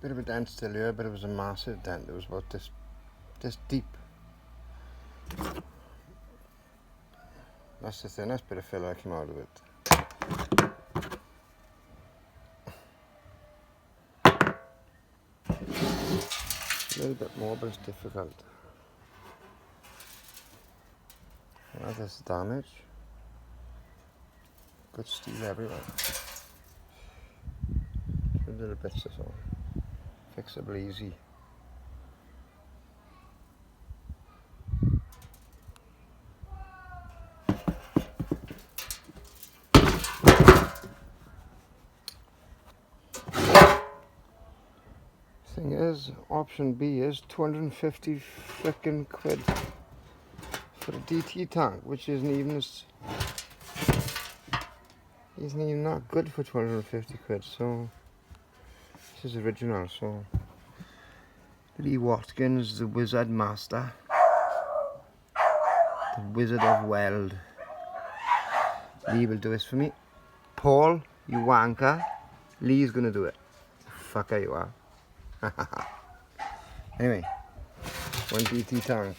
Bit of a dent still here, but it was a massive dent. It was about this deep. That's the thinnest bit of filler that came out of it. A little bit more, but it's difficult. Well, there's damage. Good steel everywhere. Little bits or so. Fixable easy. Thing is, option B is 250 frickin' quid for a DT tank, which isn't even that good for 250 quid. So this is original. So Lee Watkins, the Wizard Master, the Wizard of Weld. Lee will do this for me. Paul, you wanker. Lee's gonna do it. Fucker you are. Anyway, one DT tank.